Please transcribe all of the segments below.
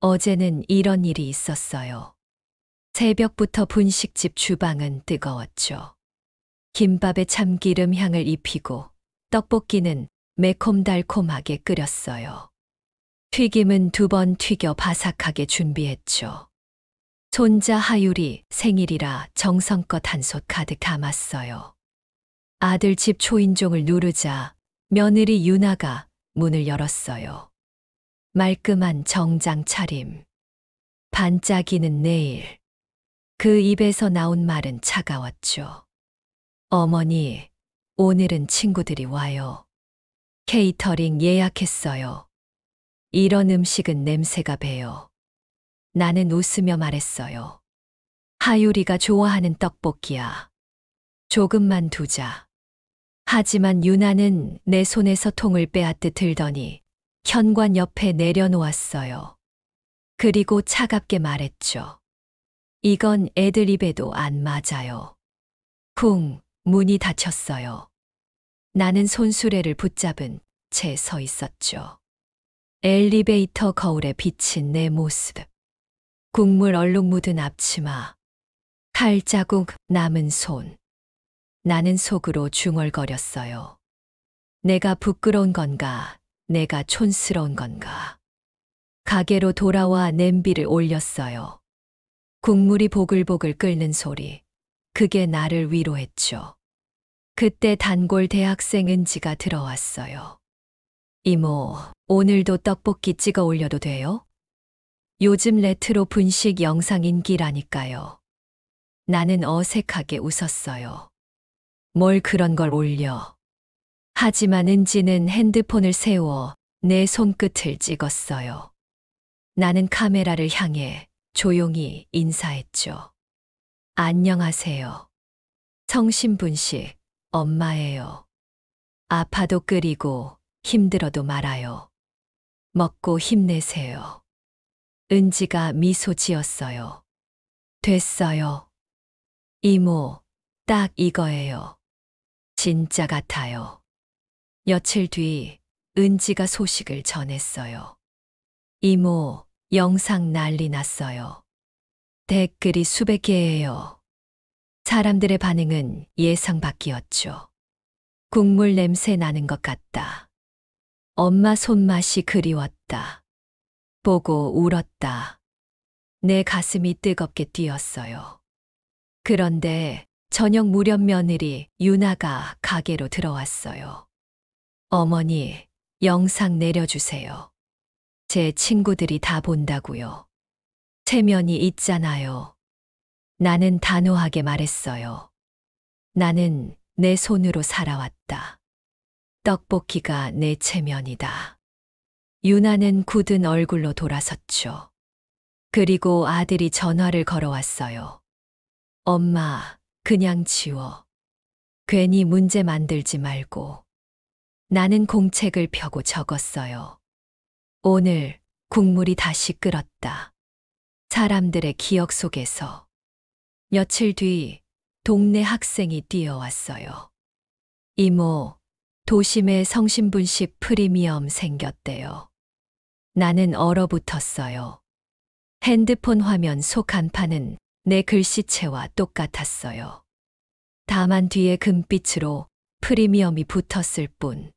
어제는 이런 일이 있었어요. 새벽부터 분식집 주방은 뜨거웠죠. 김밥에 참기름 향을 입히고 떡볶이는 매콤달콤하게 끓였어요. 튀김은 2번 튀겨 바삭하게 준비했죠. 손자 하율이 생일이라 정성껏 한솥 가득 담았어요. 아들 집 초인종을 누르자 며느리 유나가 문을 열었어요. 말끔한 정장 차림. 반짝이는 내일. 그 입에서 나온 말은 차가웠죠. 어머니, 오늘은 친구들이 와요. 케이터링 예약했어요. 이런 음식은 냄새가 배요. 나는 웃으며 말했어요. 하율이가 좋아하는 떡볶이야. 조금만 두자. 하지만 유나는 내 손에서 통을 빼앗듯 들더니 현관 옆에 내려놓았어요. 그리고 차갑게 말했죠. 이건 애들 입에도 안 맞아요. 쿵, 문이 닫혔어요. 나는 손수레를 붙잡은 채 서 있었죠. 엘리베이터 거울에 비친 내 모습. 국물 얼룩 묻은 앞치마. 칼자국 남은 손. 나는 속으로 중얼거렸어요. 내가 부끄러운 건가? 내가 촌스러운 건가? 가게로 돌아와 냄비를 올렸어요. 국물이 보글보글 끓는 소리. 그게 나를 위로했죠. 그때 단골 대학생 은지가 들어왔어요. 이모, 오늘도 떡볶이 찍어 올려도 돼요? 요즘 레트로 분식 영상 인기라니까요. 나는 어색하게 웃었어요. 뭘 그런 걸 올려. 하지만 은지는 핸드폰을 세워 내 손끝을 찍었어요. 나는 카메라를 향해 조용히 인사했죠. 안녕하세요. 성심분식 엄마예요. 아파도 끓이고 힘들어도 말아요. 먹고 힘내세요. 은지가 미소 지었어요. 됐어요. 이모, 딱 이거예요. 진짜 같아요. 며칠 뒤 은지가 소식을 전했어요. 이모, 영상 난리 났어요. 댓글이 수백 개예요. 사람들의 반응은 예상 밖이었죠. 국물 냄새 나는 것 같다. 엄마 손맛이 그리웠다. 보고 울었다. 내 가슴이 뜨겁게 뛰었어요. 그런데 저녁 무렵 며느리 유나가 가게로 들어왔어요. 어머니, 영상 내려주세요. 제 친구들이 다 본다고요. 체면이 있잖아요. 나는 단호하게 말했어요. 나는 내 손으로 살아왔다. 떡볶이가 내 체면이다. 유나는 굳은 얼굴로 돌아섰죠. 그리고 아들이 전화를 걸어왔어요. 엄마, 그냥 지워. 괜히 문제 만들지 말고. 나는 공책을 펴고 적었어요. 오늘 국물이 다시 끓었다. 사람들의 기억 속에서. 며칠 뒤 동네 학생이 뛰어왔어요. 이모, 도심에 성심분식 프리미엄 생겼대요. 나는 얼어붙었어요. 핸드폰 화면 속 간판은 내 글씨체와 똑같았어요. 다만 뒤에 금빛으로 프리미엄이 붙었을 뿐.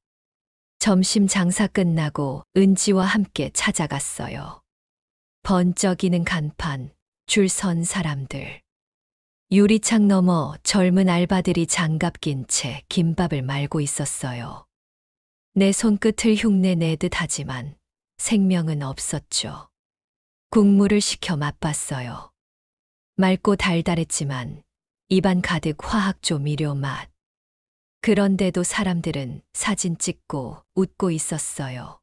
점심 장사 끝나고 은지와 함께 찾아갔어요. 번쩍이는 간판, 줄 선 사람들. 유리창 너머 젊은 알바들이 장갑 낀 채 김밥을 말고 있었어요. 내 손끝을 흉내 내듯 하지만 생명은 없었죠. 국물을 식혀 맛봤어요. 맑고 달달했지만 입안 가득 화학조 미료 맛. 그런데도 사람들은 사진 찍고 웃고 있었어요.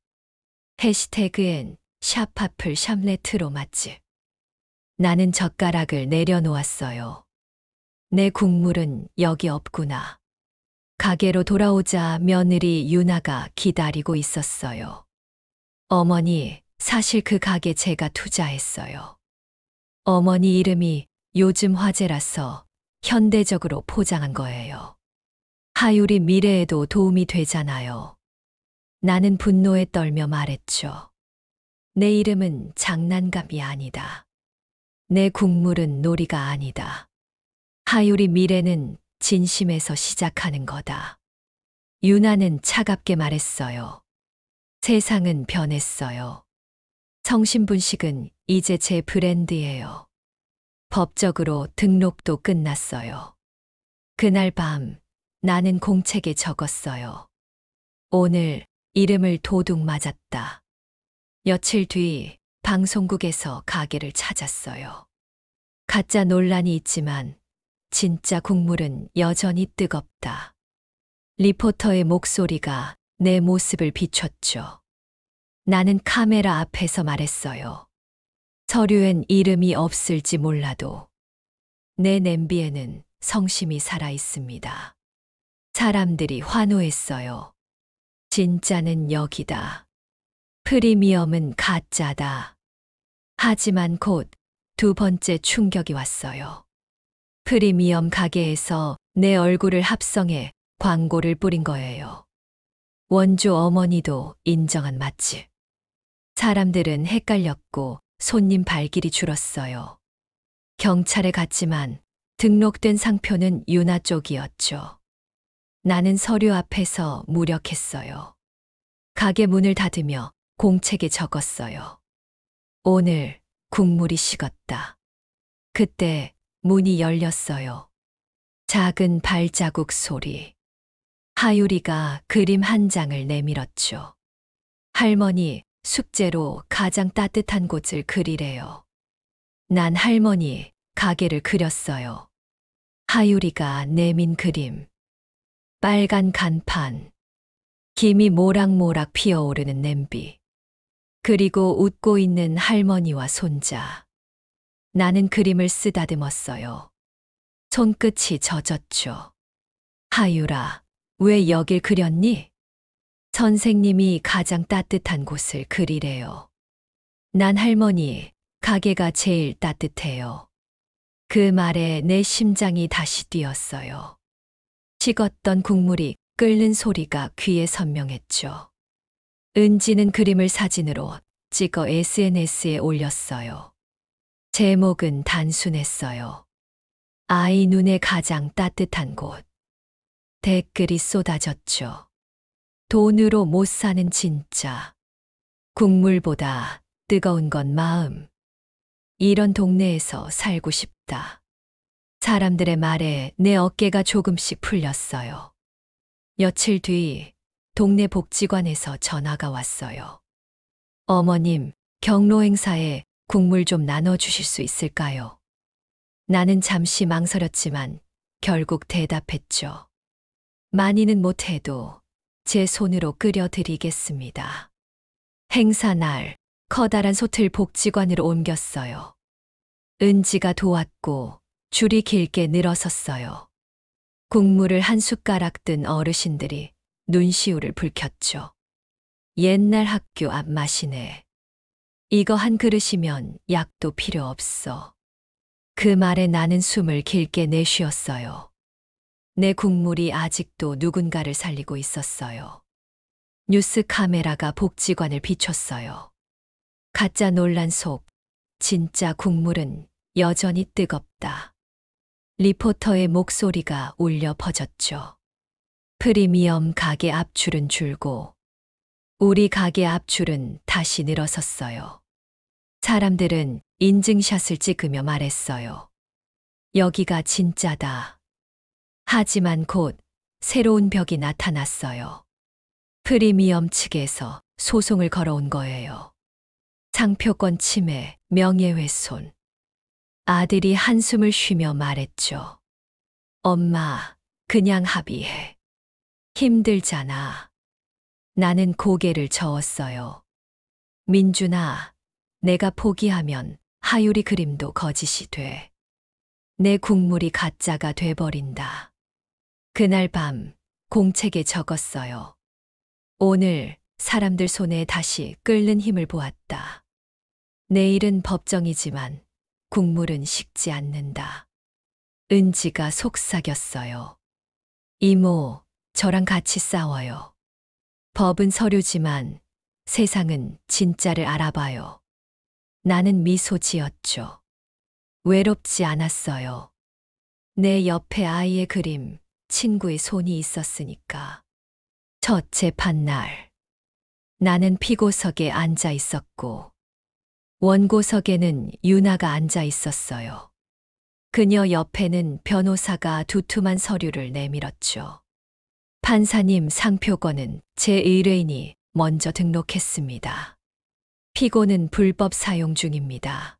해시태그엔 샵파플 샵레트로 맛집. 나는 젓가락을 내려놓았어요. 내 국물은 여기 없구나. 가게로 돌아오자 며느리 유나가 기다리고 있었어요. 어머니, 사실 그 가게 제가 투자했어요. 어머니 이름이 요즘 화제라서 현대적으로 포장한 거예요. 하율이 미래에도 도움이 되잖아요. 나는 분노에 떨며 말했죠. 내 이름은 장난감이 아니다. 내 국물은 놀이가 아니다. 하율이 미래는 진심에서 시작하는 거다. 유나는 차갑게 말했어요. 세상은 변했어요. 성신분식은 이제 제 브랜드예요. 법적으로 등록도 끝났어요. 그날 밤 나는 공책에 적었어요. 오늘 이름을 도둑 맞았다. 며칠 뒤 방송국에서 가게를 찾았어요. 가짜 논란이 있지만 진짜 국물은 여전히 뜨겁다. 리포터의 목소리가 내 모습을 비췄죠. 나는 카메라 앞에서 말했어요. 서류엔 이름이 없을지 몰라도 내 냄비에는 성심이 살아 있습니다. 사람들이 환호했어요. 진짜는 여기다. 프리미엄은 가짜다. 하지만 곧 두 번째 충격이 왔어요. 프리미엄 가게에서 내 얼굴을 합성해 광고를 뿌린 거예요. 원조 어머니도 인정한 맛집. 사람들은 헷갈렸고 손님 발길이 줄었어요. 경찰에 갔지만 등록된 상표는 유나 쪽이었죠. 나는 서류 앞에서 무력했어요. 가게 문을 닫으며 공책에 적었어요. 오늘 국물이 식었다. 그때 문이 열렸어요. 작은 발자국 소리. 하율이가 그림 한 장을 내밀었죠. 할머니, 숙제로 가장 따뜻한 곳을 그리래요. 난 할머니 가게를 그렸어요. 하율이가 내민 그림. 빨간 간판. 김이 모락모락 피어오르는 냄비. 그리고 웃고 있는 할머니와 손자. 나는 그림을 쓰다듬었어요. 손끝이 젖었죠. 하율아, 왜 여길 그렸니? 선생님이 가장 따뜻한 곳을 그리래요. 난 할머니, 가게가 제일 따뜻해요. 그 말에 내 심장이 다시 뛰었어요. 식었던 국물이 끓는 소리가 귀에 선명했죠. 은지는 그림을 사진으로 찍어 SNS에 올렸어요. 제목은 단순했어요. 아이 눈에 가장 따뜻한 곳. 댓글이 쏟아졌죠. 돈으로 못 사는 진짜. 국물보다 뜨거운 건 마음. 이런 동네에서 살고 싶다. 사람들의 말에 내 어깨가 조금씩 풀렸어요. 며칠 뒤 동네 복지관에서 전화가 왔어요. 어머님, 경로 행사에 국물 좀 나눠주실 수 있을까요? 나는 잠시 망설였지만 결국 대답했죠. 많이는 못해도 제 손으로 끓여드리겠습니다. 행사 날 커다란 솥을 복지관으로 옮겼어요. 은지가 도왔고 줄이 길게 늘어섰어요. 국물을 한 숟가락 든 어르신들이 눈시울을 붉혔죠. 옛날 학교 앞 맛이네. 이거 한 그릇이면 약도 필요 없어. 그 말에 나는 숨을 길게 내쉬었어요. 내 국물이 아직도 누군가를 살리고 있었어요. 뉴스 카메라가 복지관을 비췄어요. 가짜 논란 속 진짜 국물은 여전히 뜨겁다. 리포터의 목소리가 울려 퍼졌죠. 프리미엄 가게 앞줄은 줄고 우리 가게 앞줄은 다시 늘어섰어요. 사람들은 인증샷을 찍으며 말했어요. 여기가 진짜다. 하지만 곧 새로운 벽이 나타났어요. 프리미엄 측에서 소송을 걸어온 거예요. 상표권 침해, 명예훼손. 아들이 한숨을 쉬며 말했죠. 엄마, 그냥 합의해. 힘들잖아. 나는 고개를 저었어요. 민준아, 내가 포기하면 하율이 그림도 거짓이 돼. 내 국물이 가짜가 돼버린다. 그날 밤 공책에 적었어요. 오늘 사람들 손에 다시 끓는 힘을 보았다. 내일은 법정이지만 국물은 식지 않는다. 은지가 속삭였어요. 이모, 저랑 같이 싸워요. 법은 서류지만 세상은 진짜를 알아봐요. 나는 미소 지었죠. 외롭지 않았어요. 내 옆에 아이의 그림, 친구의 손이 있었으니까. 첫 재판날. 나는 피고석에 앉아 있었고, 원고석에는 유나가 앉아 있었어요. 그녀 옆에는 변호사가 두툼한 서류를 내밀었죠. 판사님, 상표권은 제 의뢰인이 먼저 등록했습니다. 피고는 불법 사용 중입니다.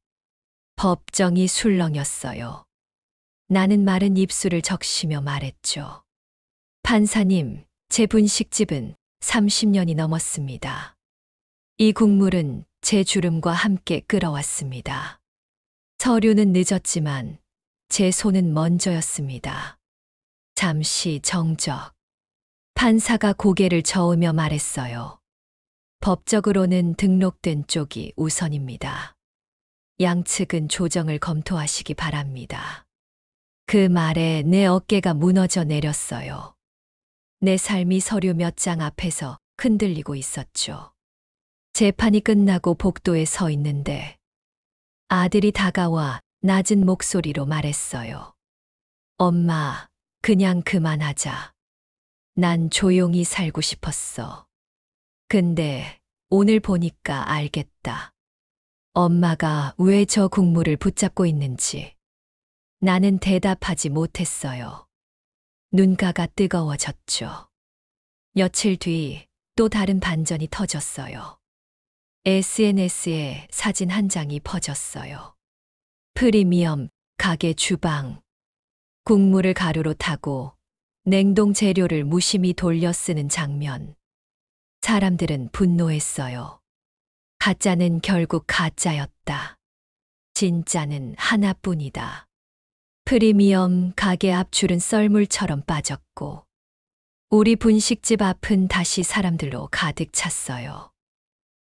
법정이 술렁였어요. 나는 마른 입술을 적시며 말했죠. 판사님, 제 분식집은 30년이 넘었습니다. 이 국물은 제 주름과 함께 끓어왔습니다. 서류는 늦었지만 제 손은 먼저였습니다. 잠시 정적. 판사가 고개를 저으며 말했어요. 법적으로는 등록된 쪽이 우선입니다. 양측은 조정을 검토하시기 바랍니다. 그 말에 내 어깨가 무너져 내렸어요. 내 삶이 서류 몇 장 앞에서 흔들리고 있었죠. 재판이 끝나고 복도에 서 있는데 아들이 다가와 낮은 목소리로 말했어요. 엄마, 그냥 그만하자. 난 조용히 살고 싶었어. 근데 오늘 보니까 알겠다. 엄마가 왜 저 국물을 붙잡고 있는지. 나는 대답하지 못했어요. 눈가가 뜨거워졌죠. 며칠 뒤 또 다른 반전이 터졌어요. SNS에 사진 한 장이 퍼졌어요. 프리미엄 가게 주방. 국물을 가루로 타고 냉동 재료를 무심히 돌려 쓰는 장면. 사람들은 분노했어요. 가짜는 결국 가짜였다. 진짜는 하나뿐이다. 프리미엄 가게 앞 줄은 썰물처럼 빠졌고, 우리 분식집 앞은 다시 사람들로 가득 찼어요.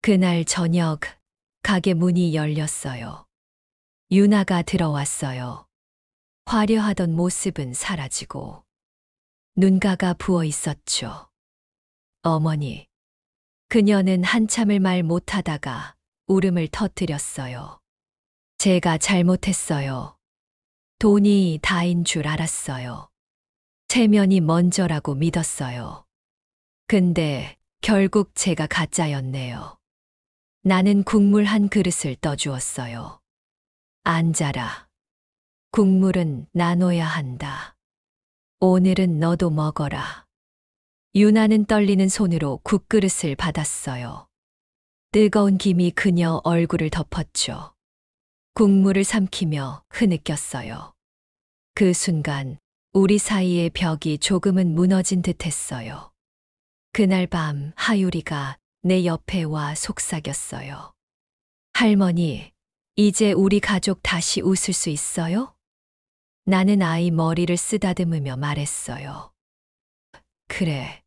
그날 저녁, 가게 문이 열렸어요. 유나가 들어왔어요. 화려하던 모습은 사라지고, 눈가가 부어 있었죠. 어머니. 그녀는 한참을 말 못하다가 울음을 터뜨렸어요. 제가 잘못했어요. 돈이 다인 줄 알았어요. 체면이 먼저라고 믿었어요. 근데 결국 제가 가짜였네요. 나는 국물 한 그릇을 떠주었어요. 앉아라. 국물은 나눠야 한다. 오늘은 너도 먹어라. 유나는 떨리는 손으로 국그릇을 받았어요. 뜨거운 김이 그녀 얼굴을 덮었죠. 국물을 삼키며 흐느꼈어요. 그 순간 우리 사이의 벽이 조금은 무너진 듯 했어요. 그날 밤 하유리가 내 옆에 와 속삭였어요. 할머니, 이제 우리 가족 다시 웃을 수 있어요? 나는 아이 머리를 쓰다듬으며 말했어요. 그래.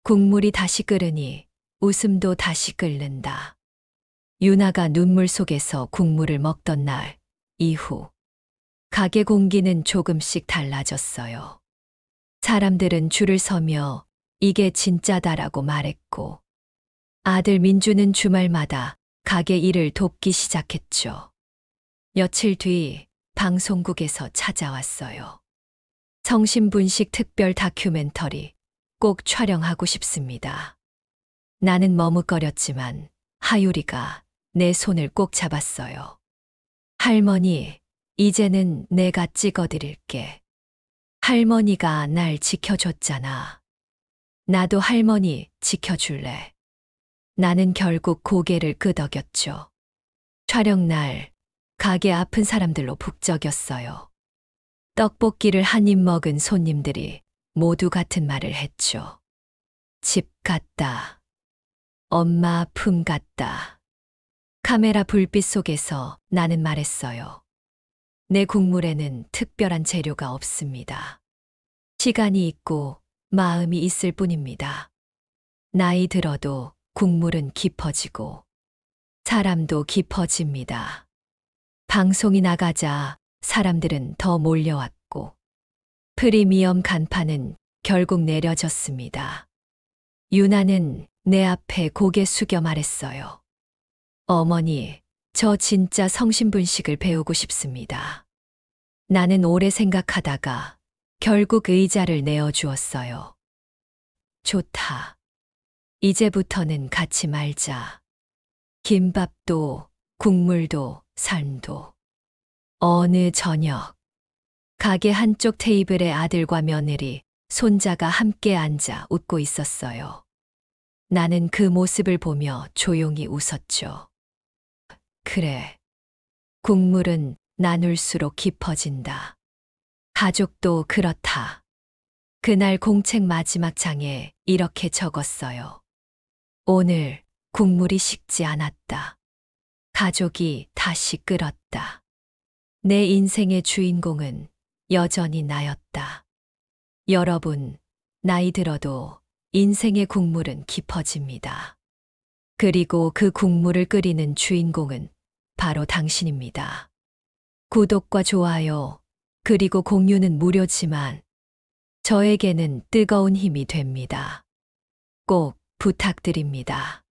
국물이 다시 끓으니 웃음도 다시 끓는다. 유나가 눈물 속에서 국물을 먹던 날 이후 가게 공기는 조금씩 달라졌어요. 사람들은 줄을 서며 이게 진짜다라고 말했고, 아들 민주는 주말마다 가게 일을 돕기 시작했죠. 며칠 뒤 방송국에서 찾아왔어요. 성심분식 특별 다큐멘터리 꼭 촬영하고 싶습니다. 나는 머뭇거렸지만 하유리가 내 손을 꼭 잡았어요. 할머니, 이제는 내가 찍어드릴게. 할머니가 날 지켜줬잖아. 나도 할머니 지켜줄래. 나는 결국 고개를 끄덕였죠. 촬영 날 가게 아픈 사람들로 북적였어요. 떡볶이를 한 입 먹은 손님들이 모두 같은 말을 했죠. 집 같다. 엄마 품 같다. 카메라 불빛 속에서 나는 말했어요. 내 국물에는 특별한 재료가 없습니다. 시간이 있고 마음이 있을 뿐입니다. 나이 들어도 국물은 깊어지고 사람도 깊어집니다. 방송이 나가자 사람들은 더 몰려왔고 프리미엄 간판은 결국 내려졌습니다. 유나는 내 앞에 고개 숙여 말했어요. 어머니, 저 진짜 성신분식을 배우고 싶습니다. 나는 오래 생각하다가 결국 의자를 내어주었어요. 좋다. 이제부터는 같이 말자. 김밥도, 국물도, 삶도. 어느 저녁, 가게 한쪽 테이블에 아들과 며느리, 손자가 함께 앉아 웃고 있었어요. 나는 그 모습을 보며 조용히 웃었죠. 그래. 국물은 나눌수록 깊어진다. 가족도 그렇다. 그날 공책 마지막 장에 이렇게 적었어요. 오늘 국물이 식지 않았다. 가족이 다시 끓었다. 내 인생의 주인공은 여전히 나였다. 여러분, 나이 들어도 인생의 국물은 깊어집니다. 그리고 그 국물을 끓이는 주인공은 바로 당신입니다. 구독과 좋아요, 그리고 공유는 무료지만 저에게는 뜨거운 힘이 됩니다. 꼭 부탁드립니다.